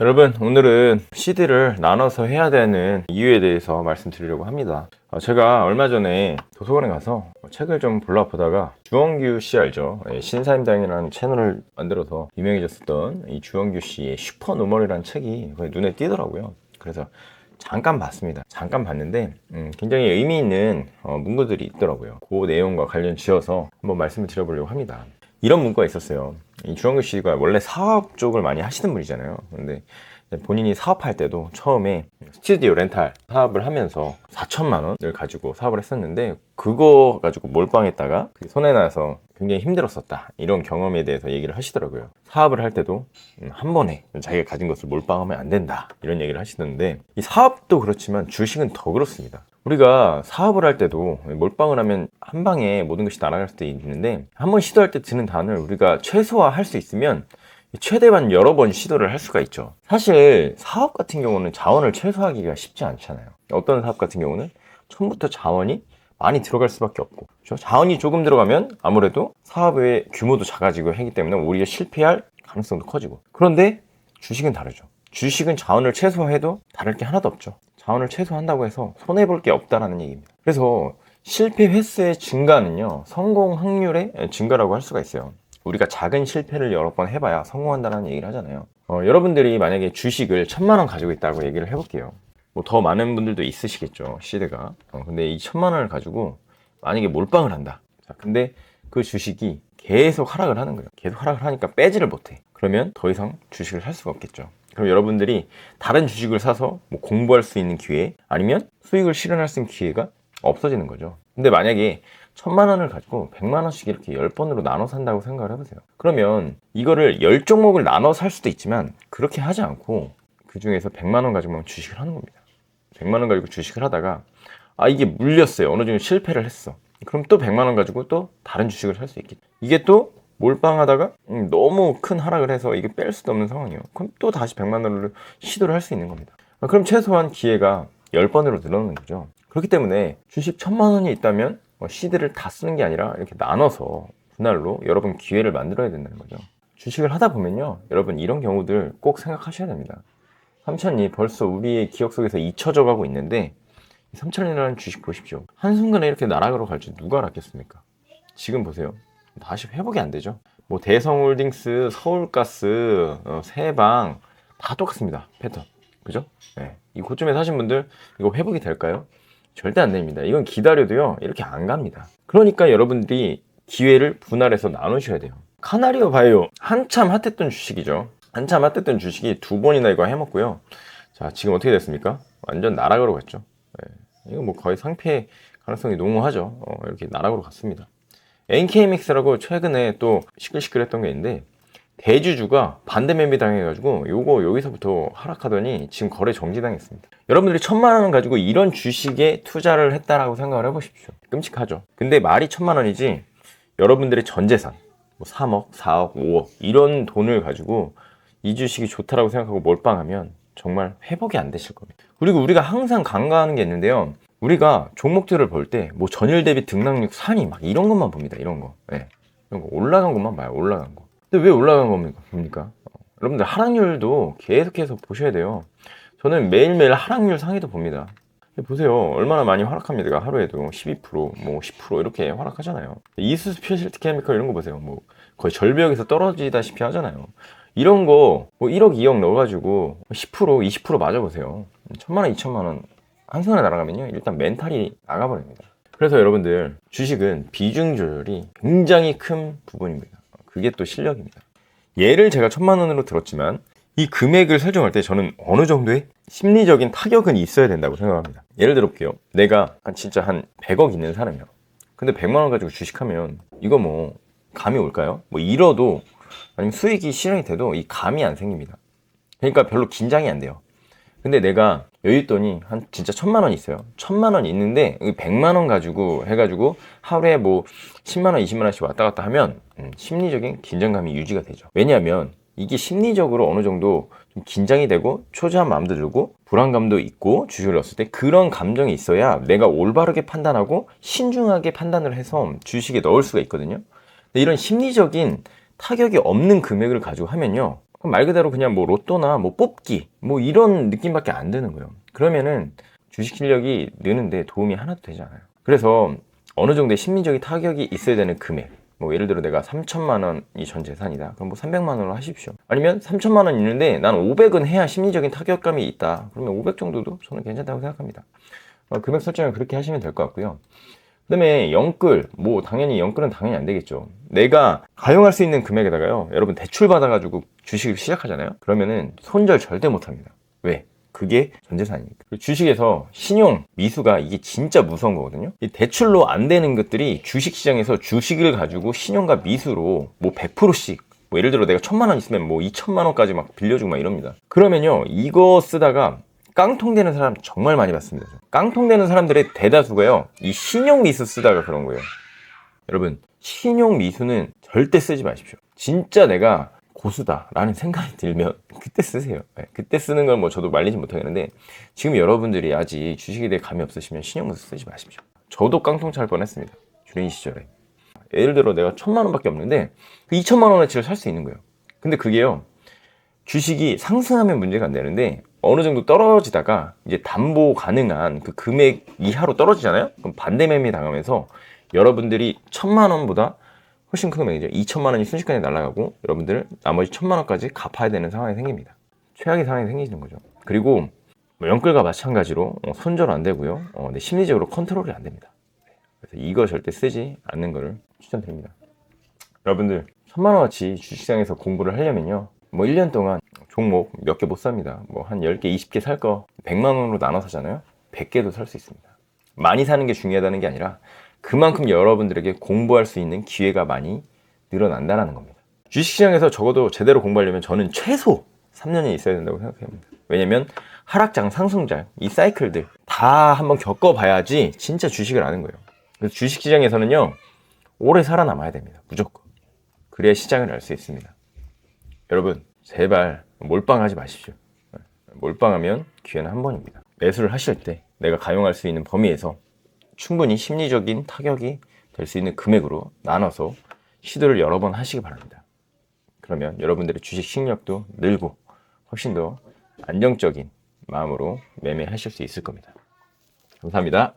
여러분, 오늘은 시드를 나눠서 해야 되는 이유에 대해서 말씀드리려고 합니다. 제가 얼마 전에 도서관에 가서 책을 좀 보다가 주원규 씨 알죠? 신사임당이라는 채널을 만들어서 유명해졌었던 이 주원규 씨의 슈퍼노멀이라는 책이 눈에 띄더라고요. 그래서 잠깐 봤습니다. 잠깐 봤는데 굉장히 의미 있는 문구들이 있더라고요. 그 내용과 관련 지어서 한번 말씀을 드려보려고 합니다. 이런 문구가 있었어요. 이 주원규 씨가 원래 사업 쪽을 많이 하시는 분이잖아요. 근데 본인이 사업할 때도 처음에 스튜디오 렌탈 사업을 하면서 4천만 원을 가지고 사업을 했었는데, 그거 가지고 몰빵했다가 손해나서 굉장히 힘들었었다, 이런 경험에 대해서 얘기를 하시더라고요. 사업을 할 때도 한 번에 자기가 가진 것을 몰빵하면 안 된다, 이런 얘기를 하시던데, 이 사업도 그렇지만 주식은 더 그렇습니다. 우리가 사업을 할 때도 몰빵을 하면 한 방에 모든 것이 날아갈 수도 있는데, 한번 시도할 때 드는 단을 우리가 최소화할 수 있으면 최대한 여러 번 시도를 할 수가 있죠. 사실 사업 같은 경우는 자원을 최소화하기가 쉽지 않잖아요. 어떤 사업 같은 경우는 처음부터 자원이 많이 들어갈 수밖에 없고, 그렇죠? 자원이 조금 들어가면 아무래도 사업의 규모도 작아지고 하기 때문에 오히려 실패할 가능성도 커지고. 그런데 주식은 다르죠. 주식은 자원을 최소화해도 다를 게 하나도 없죠. 자원을 최소화한다고 해서 손해볼 게 없다라는 얘기입니다. 그래서 실패 횟수의 증가는요, 성공 확률의 증가라고 할 수가 있어요. 우리가 작은 실패를 여러 번 해봐야 성공한다는 얘기를 하잖아요. 여러분들이 만약에 주식을 1,000만 원 가지고 있다고 얘기를 해볼게요. 뭐 더 많은 분들도 있으시겠죠, 시드가. 근데 이 1,000만 원을 가지고 만약에 몰빵을 한다. 자, 근데 그 주식이 계속 하락을 하는 거예요. 계속 하락을 하니까 빼지를 못해. 그러면 더 이상 주식을 살 수가 없겠죠. 그럼 여러분들이 다른 주식을 사서 뭐 공부할 수 있는 기회, 아니면 수익을 실현할 수 있는 기회가 없어지는 거죠. 근데 만약에 1,000만 원을 가지고 100만 원씩 이렇게 10번으로 나눠 산다고 생각을 해보세요. 그러면 이거를 10종목을 나눠 살 수도 있지만, 그렇게 하지 않고 그 중에서 100만 원 가지고만 주식을 하는 겁니다. 100만 원 가지고 주식을 하다가 이게 물렸어요. 어느 정도 실패를 했어. 그럼 또 100만 원 가지고 또 다른 주식을 살 수 있겠죠. 이게 또 몰빵하다가 너무 큰 하락을 해서 이게 뺄 수도 없는 상황이에요. 그럼 또 다시 100만 원을 시도를 할 수 있는 겁니다. 그럼 최소한 기회가 10번으로 늘어나는 거죠. 그렇기 때문에 주식 1,000만 원이 있다면 시드를 다 쓰는 게 아니라 이렇게 나눠서 분할로 여러 번 기회를 만들어야 된다는 거죠. 주식을 하다 보면요, 여러분 이런 경우들 꼭 생각하셔야 됩니다. 삼천이 벌써 우리의 기억 속에서 잊혀져 가고 있는데, 삼천이라는 주식 보십시오. 한순간에 이렇게 나락으로 갈 줄 누가 알았겠습니까? 지금 보세요. 다시 회복이 안 되죠. 뭐 대성홀딩스, 서울가스, 세방 다 똑같습니다. 패턴. 그죠? 네. 이 고점에 사신 분들 이거 회복이 될까요? 절대 안 됩니다. 이건 기다려도요, 이렇게 안 갑니다. 그러니까 여러분들이 기회를 분할해서 나누셔야 돼요. 카나리오 바이오, 한참 핫했던 주식이죠. 한참 핫했던 주식이 2번이나 이거 해먹고요. 자, 지금 어떻게 됐습니까? 완전 나락으로 갔죠. 네. 이거 뭐 거의 상폐 가능성이 농후하죠. 이렇게 나락으로 갔습니다. NKMX라고 최근에 또 시끌시끌했던 게 있는데, 대주주가 반대 매매 당해가지고 요거 여기서부터 하락하더니 지금 거래 정지당했습니다. 여러분들이 1,000만 원 가지고 이런 주식에 투자를 했다라고 생각을 해보십시오. 끔찍하죠. 근데 말이 1,000만 원이지 여러분들의 전 재산, 뭐 3억, 4억, 5억 이런 돈을 가지고 이 주식이 좋다라고 생각하고 몰빵하면 정말 회복이 안 되실 겁니다. 그리고 우리가 항상 간과하는 게 있는데요, 우리가 종목들을 볼 때 뭐 전일 대비 등락률 상위 막 이런 것만 봅니다. 이런 거. 네. 이런 거 올라간 것만 봐요. 올라간 거. 근데 왜 올라간 겁니까? 여러분들 하락률도 계속해서 보셔야 돼요. 저는 매일매일 하락률 상위도 봅니다. 보세요. 얼마나 많이 하락합니다. 하루에도 12%, 뭐 10% 이렇게 하락하잖아요. 이수 스페셜티 케미컬 이런 거 보세요. 뭐 거의 절벽에서 떨어지다시피 하잖아요. 이런 거 뭐 1억, 2억 넣어가지고 10%, 20% 맞아보세요. 1,000만 원, 2,000만 원 한순간에 날아가면요, 일단 멘탈이 나가버립니다. 그래서 여러분들 주식은 비중 조절이 굉장히 큰 부분입니다. 그게 또 실력입니다. 예를 제가 1,000만 원으로 들었지만, 이 금액을 설정할 때 저는 어느 정도의 심리적인 타격은 있어야 된다고 생각합니다. 예를 들어 볼게요. 내가 진짜 한 100억 있는 사람이야. 근데 100만 원 가지고 주식하면 이거 뭐 감이 올까요? 뭐 잃어도, 아니면 수익이 실현이 돼도 이 감이 안 생깁니다. 그러니까 별로 긴장이 안 돼요. 근데 내가 여윳돈이 한 진짜 1,000만 원 있어요. 1,000만 원 있는데 100만 원 가지고 해가지고 하루에 뭐 10만 원, 20만 원씩 왔다 갔다 하면 심리적인 긴장감이 유지가 되죠. 왜냐하면 이게 심리적으로 어느 정도 좀 긴장이 되고 초조한 마음도 들고 불안감도 있고, 주식을 넣었을 때 그런 감정이 있어야 내가 올바르게 판단하고 신중하게 판단을 해서 주식에 넣을 수가 있거든요. 근데 이런 심리적인 타격이 없는 금액을 가지고 하면요, 그럼 말 그대로 그냥 뭐 로또나 뭐 뽑기 뭐 이런 느낌밖에 안 드는 거예요. 그러면은 주식 실력이 느는데 도움이 하나도 되지 않아요. 그래서 어느 정도의 심리적인 타격이 있어야 되는 금액, 뭐 예를 들어 내가 3천만 원이 전 재산이다. 그럼 뭐 300만 원으로 하십시오. 아니면 3천만 원 있는데 난 500은 해야 심리적인 타격감이 있다. 그러면 500 정도도 저는 괜찮다고 생각합니다. 금액 설정을 그렇게 하시면 될 것 같고요. 그 다음에 영끌, 뭐 당연히 영끌은 당연히 안 되겠죠. 내가 가용할 수 있는 금액에다가요, 여러분 대출 받아가지고 주식을 시작하잖아요. 그러면은 손절 절대 못합니다. 왜? 그게 전재산이니까. 주식에서 신용 미수가 이게 진짜 무서운 거거든요. 이 대출로 안 되는 것들이 주식시장에서 주식을 가지고 신용과 미수로 뭐 100%씩 뭐 예를 들어 내가 1,000만 원 있으면 뭐 2,000만 원까지 막 빌려주고 막 이럽니다. 그러면요, 이거 쓰다가 깡통되는 사람 정말 많이 봤습니다. 깡통되는 사람들의 대다수가요, 이 신용 미수 쓰다가 그런 거예요. 여러분, 신용 미수는 절대 쓰지 마십시오. 진짜 내가 고수다라는 생각이 들면 그때 쓰세요. 그때 쓰는 건 뭐 저도 말리지 못하겠는데, 지금 여러분들이 아직 주식에 대해 감이 없으시면 신용 미수 쓰지 마십시오. 저도 깡통 찰 뻔했습니다. 주린 시절에. 예를 들어 내가 1,000만 원밖에 없는데 그 2,000만 원어치를 살 수 있는 거예요. 근데 그게요, 주식이 상승하면 문제가 안 되는데 어느 정도 떨어지다가 이제 담보 가능한 그 금액 이하로 떨어지잖아요. 그럼 반대 매매 당하면서 여러분들이 1,000만 원보다 훨씬 큰 금액이죠. 2,000만 원이 순식간에 날아가고 여러분들 나머지 1,000만 원까지 갚아야 되는 상황이 생깁니다. 최악의 상황이 생기는 거죠. 그리고 뭐 영끌과 마찬가지로 손절 안 되고요. 심리적으로 컨트롤이 안 됩니다. 그래서 이거 절대 쓰지 않는 거를 추천드립니다. 여러분들 1,000만 원어치 주식시장에서 공부를 하려면요, 뭐 1년 동안 종목 몇 개 못 삽니다. 뭐 한 10개, 20개 살 거 100만 원으로 나눠 사잖아요. 100개도 살 수 있습니다. 많이 사는 게 중요하다는 게 아니라 그만큼 여러분들에게 공부할 수 있는 기회가 많이 늘어난다는 겁니다. 주식시장에서 적어도 제대로 공부하려면 저는 최소 3년이 있어야 된다고 생각합니다. 왜냐면 하락장, 상승장, 이 사이클들 다 한번 겪어봐야지 진짜 주식을 아는 거예요. 그래서 주식시장에서는요, 오래 살아남아야 됩니다. 무조건. 그래야 시장을 알 수 있습니다. 여러분, 제발 몰빵하지 마십시오. 몰빵하면 기회는 한 번입니다. 매수를 하실 때 내가 가용할 수 있는 범위에서 충분히 심리적인 타격이 될 수 있는 금액으로 나눠서 시도를 여러 번 하시기 바랍니다. 그러면 여러분들의 주식 실력도 늘고 훨씬 더 안정적인 마음으로 매매하실 수 있을 겁니다. 감사합니다.